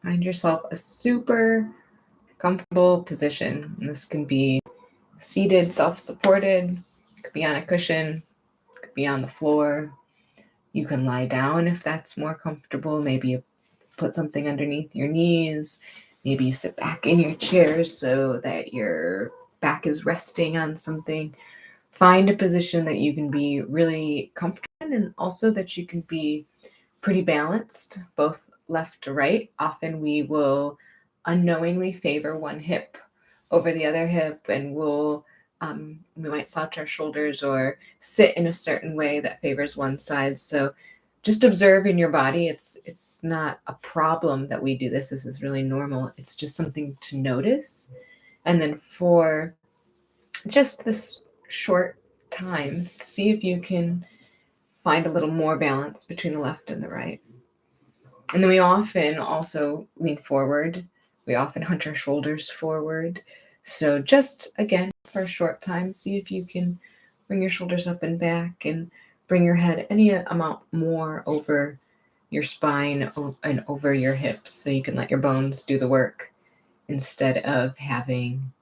Find yourself a super comfortable position. And this can be seated, self-supported, could be on a cushion, could be on the floor. You can lie down if that's more comfortable. Maybe you put something underneath your knees. Maybe you sit back in your chair so that your back is resting on something. Find a position that you can be really comfortable in and also that you can be pretty balanced, both left to right. Often we will unknowingly favor one hip over the other hip, and we might slouch our shoulders or sit in a certain way that favors one side. So just observe in your body. It's not a problem that we do this. This is really normal. It's just something to notice. And then for just this short time, see if you can find a little more balance between the left and the right. And then we often also lean forward. We often hunch our shoulders forward. So just again, for a short time, see if you can bring your shoulders up and back and bring your head any amount more over your spine and over your hips so you can let your bones do the work instead of having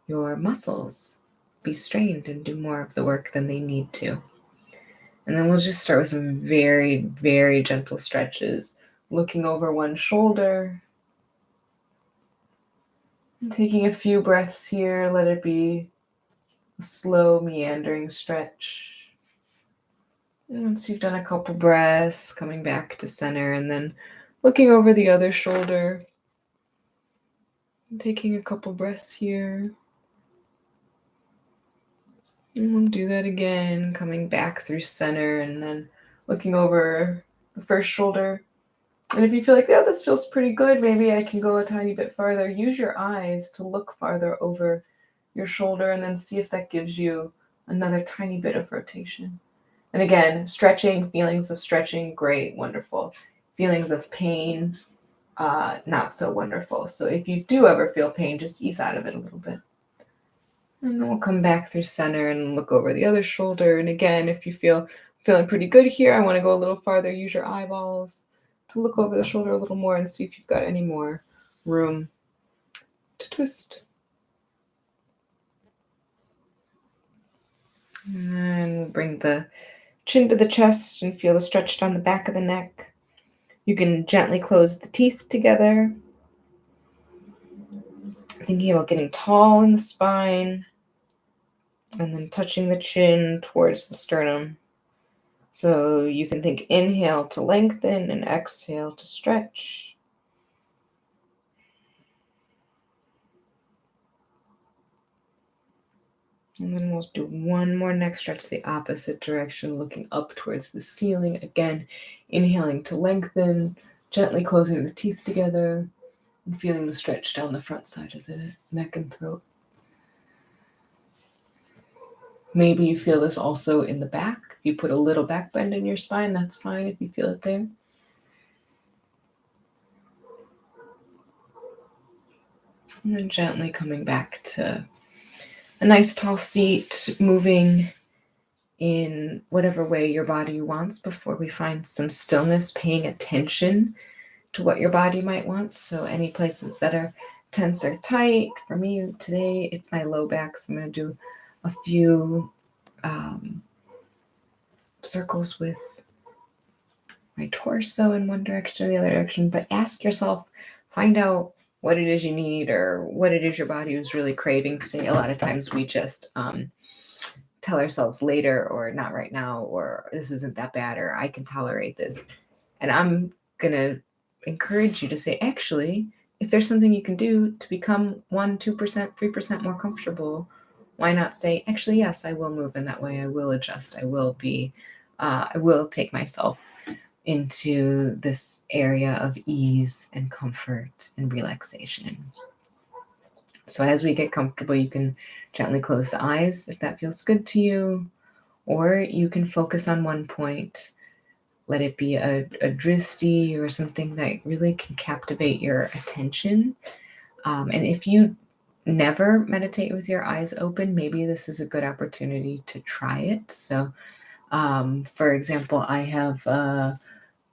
your muscles be strained and do more of the work than they need to. And then we'll just start with some very, very gentle stretches, looking over one shoulder, and taking a few breaths here. Let it be a slow, meandering stretch. And once you've done a couple breaths, coming back to center, and then looking over the other shoulder, and taking a couple breaths here. And we'll do that again, coming back through center, and then looking over the first shoulder. And if you feel like, yeah, this feels pretty good, maybe I can go a tiny bit farther. Use your eyes to look farther over your shoulder and then see if that gives you another tiny bit of rotation. And again, stretching, feelings of stretching, great, wonderful. Feelings of pain, not so wonderful. So if you do ever feel pain, just ease out of it a little bit. And then we'll come back through center and look over the other shoulder. And again, if you feeling pretty good here, I want to go a little farther, use your eyeballs to look over the shoulder a little more and see if you've got any more room to twist. And bring the chin to the chest and feel the stretch down the back of the neck. You can gently close the teeth together. Thinking about getting tall in the spine and then touching the chin towards the sternum. So you can think inhale to lengthen and exhale to stretch. And then we'll do one more neck stretch the opposite direction, looking up towards the ceiling. Again, inhaling to lengthen, gently closing the teeth together, and feeling the stretch down the front side of the neck and throat. Maybe you feel this also in the back. If you put a little back bend in your spine, that's fine if you feel it there. And then gently coming back to a nice tall seat, moving in whatever way your body wants before we find some stillness, paying attention to what your body might want. So any places that are tense or tight. For me today, it's my low back, so I'm going to do a few circles with my torso in one direction, the other direction. But ask yourself, find out what it is you need or what it is your body is really craving today. A lot of times we just tell ourselves later or not right now or this isn't that bad or I can tolerate this. And I'm going to encourage you to say, actually, if there's something you can do to become 1%, 2%, 3% more comfortable, why not say, actually, yes, I will move in that way. I will adjust. I will take myself into this area of ease and comfort and relaxation. So as we get comfortable, you can gently close the eyes if that feels good to you, or you can focus on one point. Let it be a drishti or something that really can captivate your attention. And if you never meditate with your eyes open, maybe this is a good opportunity to try it. So, for example, I have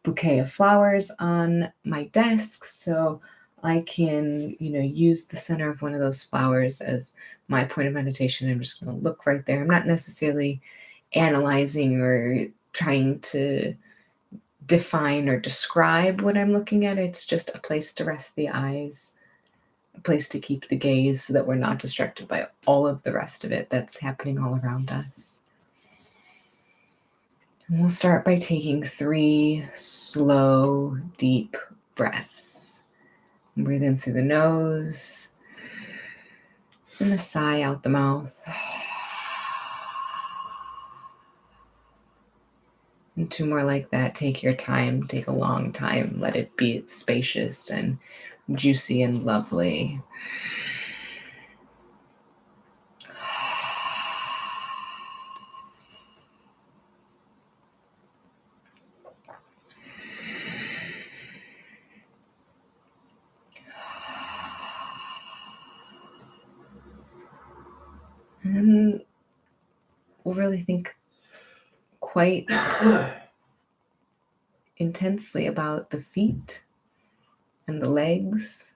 bouquet of flowers on my desk, so I can, use the center of one of those flowers as my point of meditation. I'm just going to look right there. I'm not necessarily analyzing or trying to define or describe what I'm looking at. It's just a place to rest the eyes, a place to keep the gaze so that we're not distracted by all of the rest of it that's happening all around us. And we'll start by taking 3 slow, deep breaths. Breathe in through the nose and a sigh out the mouth. And 2 more like that. Take your time, take a long time. Let it be spacious and juicy and lovely. And we'll really think quite intensely about the feet and the legs.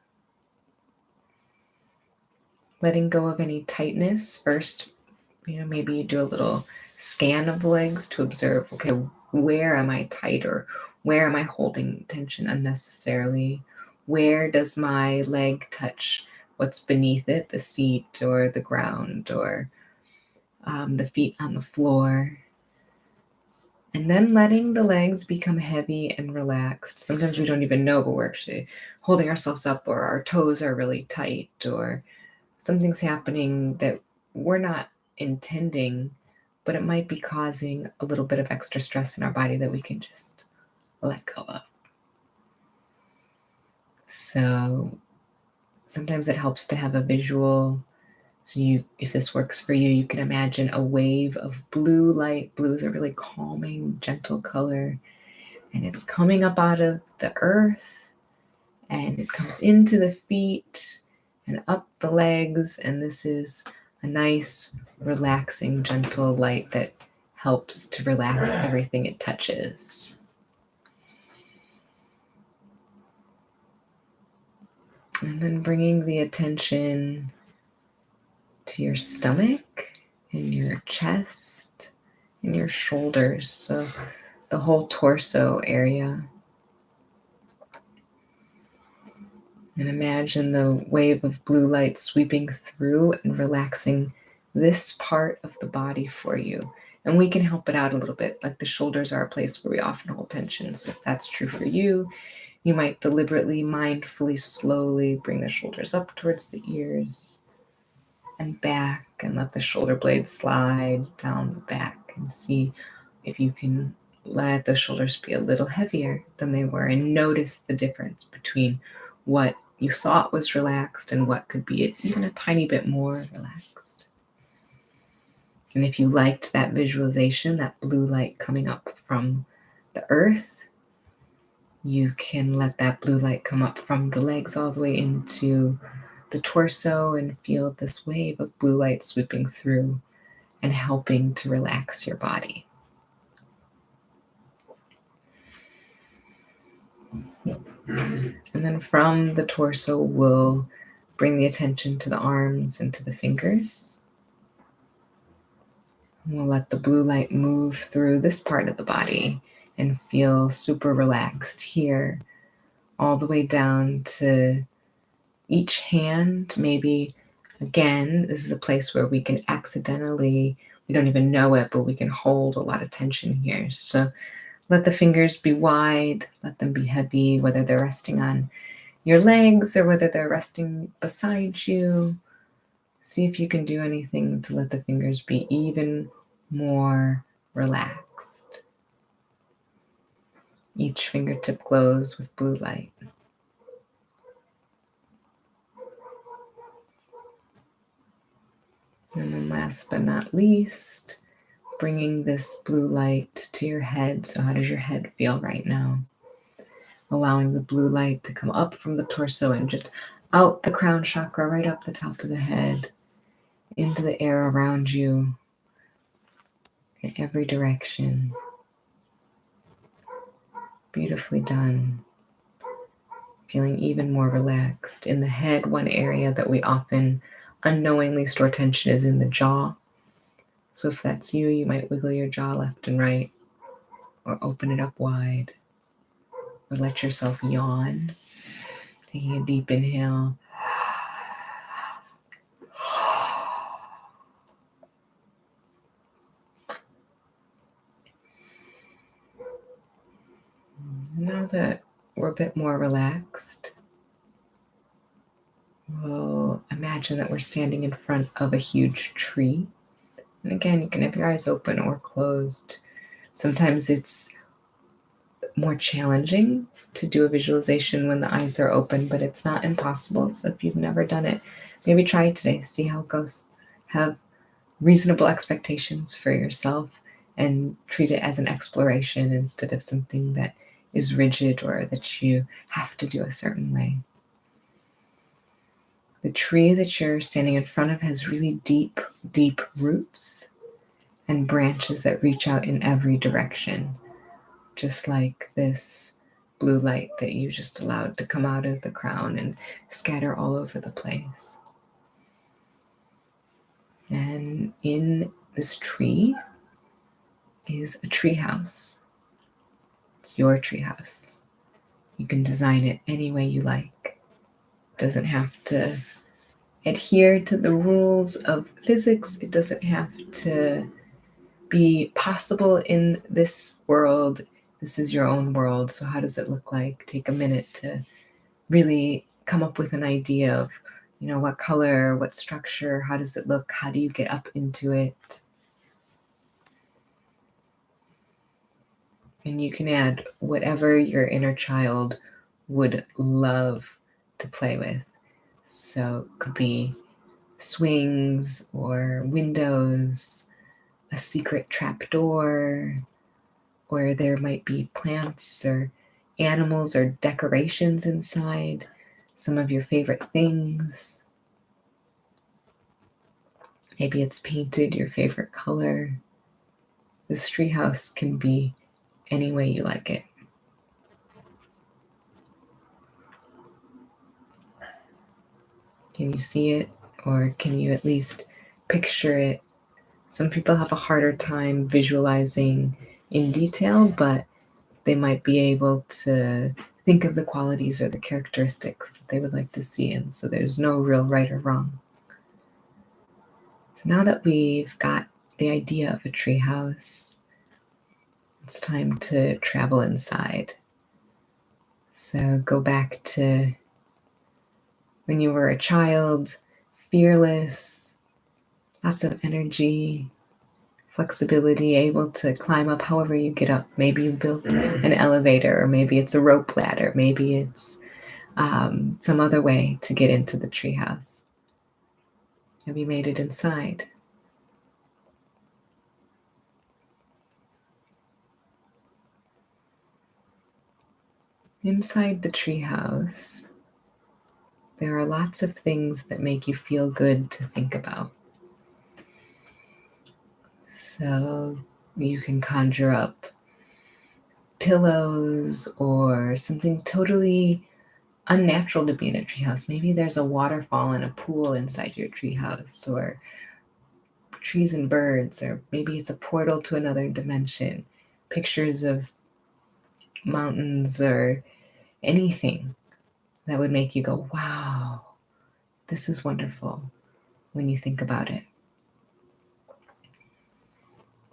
Letting go of any tightness. First, maybe you do a little scan of the legs to observe, okay, where am I tight, or where am I holding tension unnecessarily? Where does my leg touch what's beneath it, the seat or the ground, or the feet on the floor? And then letting the legs become heavy and relaxed. Sometimes we don't even know, but we're actually holding ourselves up, or our toes are really tight, or something's happening that we're not intending, but it might be causing a little bit of extra stress in our body that we can just let go of. So sometimes it helps to have a visual. So if this works for you, you can imagine a wave of blue light. Blue is a really calming, gentle color, and it's coming up out of the earth, and it comes into the feet and up the legs, and this is a nice, relaxing, gentle light that helps to relax everything it touches. And then bringing the attention to your stomach and your chest and your shoulders, so the whole torso area. And imagine the wave of blue light sweeping through and relaxing this part of the body for you. And we can help it out a little bit. Like the shoulders are a place where we often hold tension. So if that's true for you, you might deliberately, mindfully, slowly bring the shoulders up towards the ears and back, and let the shoulder blades slide down the back, and see if you can let the shoulders be a little heavier than they were, and notice the difference between what you thought was relaxed and what could be even a tiny bit more relaxed. And if you liked that visualization, that blue light coming up from the earth, you can let that blue light come up from the legs all the way into the torso and feel this wave of blue light sweeping through and helping to relax your body. And then from the torso, we'll bring the attention to the arms and to the fingers. And we'll let the blue light move through this part of the body and feel super relaxed here, all the way down to each hand. Maybe, again, this is a place where we can accidentally, we don't even know it, but we can hold a lot of tension here. So let the fingers be wide, let them be heavy, whether they're resting on your legs or whether they're resting beside you. See if you can do anything to let the fingers be even more relaxed. Each fingertip glows with blue light. And then last but not least, bringing this blue light to your head. So how does your head feel right now? Allowing the blue light to come up from the torso and just out the crown chakra, right up the top of the head, into the air around you, in every direction. Beautifully done. Feeling even more relaxed. In the head, one area that we often unknowingly store tension is in the jaw. So if that's you, you might wiggle your jaw left and right, or open it up wide, or let yourself yawn. Taking a deep inhale. Now that we're a bit more relaxed, we'll imagine that we're standing in front of a huge tree. And again, you can have your eyes open or closed. Sometimes it's more challenging to do a visualization when the eyes are open, but it's not impossible. So if you've never done it, maybe try it today, see how it goes. Have reasonable expectations for yourself and treat it as an exploration instead of something that is rigid or that you have to do a certain way. The tree that you're standing in front of has really deep, deep roots and branches that reach out in every direction, just like this blue light that you just allowed to come out of the crown and scatter all over the place. And in this tree is a treehouse. It's your treehouse. You can design it any way you like. It doesn't have to adhere to the rules of physics. It doesn't have to be possible in this world. This is your own world. So how does it look like? Take a minute to really come up with an idea of, what color, what structure, how does it look? How do you get up into it? And you can add whatever your inner child would love to play with. So it could be swings or windows, a secret trapdoor, or there might be plants or animals or decorations inside, some of your favorite things. Maybe it's painted your favorite color. This treehouse can be any way you like it. Can you see it, or can you at least picture it? Some people have a harder time visualizing in detail, but they might be able to think of the qualities or the characteristics that they would like to see. And so there's no real right or wrong. So now that we've got the idea of a treehouse, it's time to travel inside. So go back to when you were a child, fearless, lots of energy, flexibility, able to climb up however you get up. Maybe you built an elevator, or maybe it's a rope ladder, maybe it's some other way to get into the treehouse. Have you made it inside? Inside the treehouse, there are lots of things that make you feel good to think about. So you can conjure up pillows or something totally unnatural to be in a treehouse. Maybe there's a waterfall and a pool inside your treehouse, or trees and birds, or maybe it's a portal to another dimension. Pictures of mountains or anything that would make you go, wow, this is wonderful when you think about it.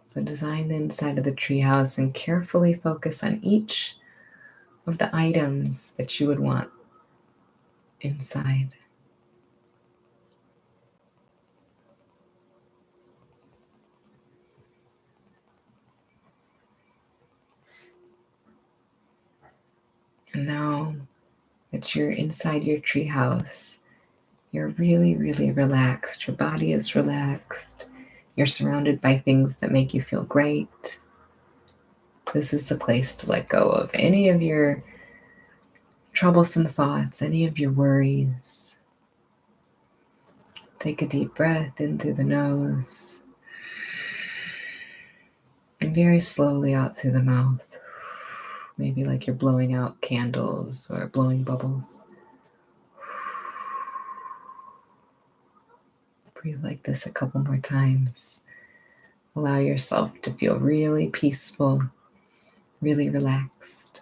So design the inside of the treehouse and carefully focus on each of the items that you would want inside. And now that you're inside your treehouse, you're really, really relaxed. Your body is relaxed. You're surrounded by things that make you feel great. This is the place to let go of any of your troublesome thoughts, any of your worries. Take a deep breath in through the nose and very slowly out through the mouth. Maybe like you're blowing out candles or blowing bubbles. Breathe like this a couple more times. Allow yourself to feel really peaceful, really relaxed.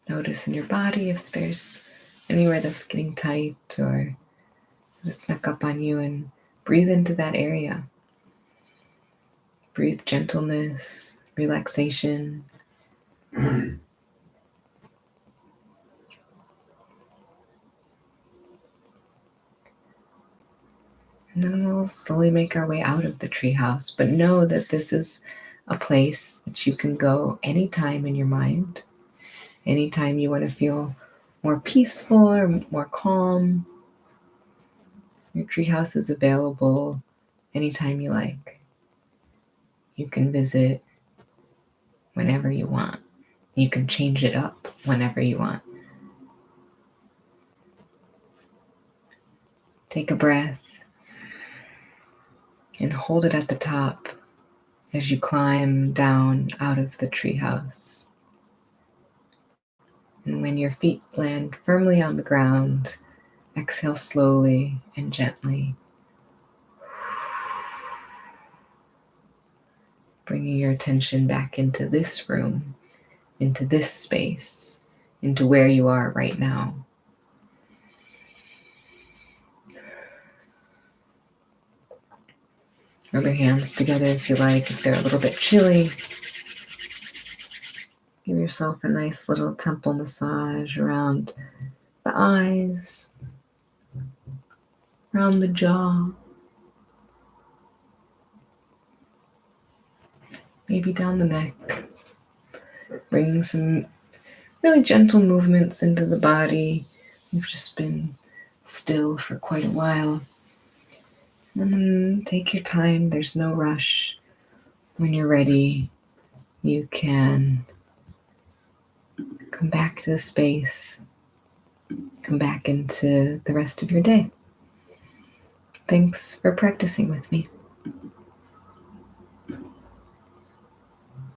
Notice in your body if there's anywhere that's getting tight or just snuck up on you, and breathe into that area. Breathe gentleness, relaxation. And then we'll slowly make our way out of the treehouse, but know that this is a place that you can go anytime in your mind. Anytime you want to feel more peaceful or more calm, your treehouse is available anytime you like. You can visit whenever you want. You can change it up whenever you want. Take a breath and hold it at the top as you climb down out of the treehouse. And when your feet land firmly on the ground, exhale slowly and gently, bringing your attention back into this room, into this space, into where you are right now. Rub your hands together if you like, if they're a little bit chilly. Give yourself a nice little temple massage around the eyes, around the jaw, maybe down the neck. Bringing some really gentle movements into the body. You've just been still for quite a while. And then take your time. There's no rush. When you're ready, you can come back to the space, come back into the rest of your day. Thanks for practicing with me.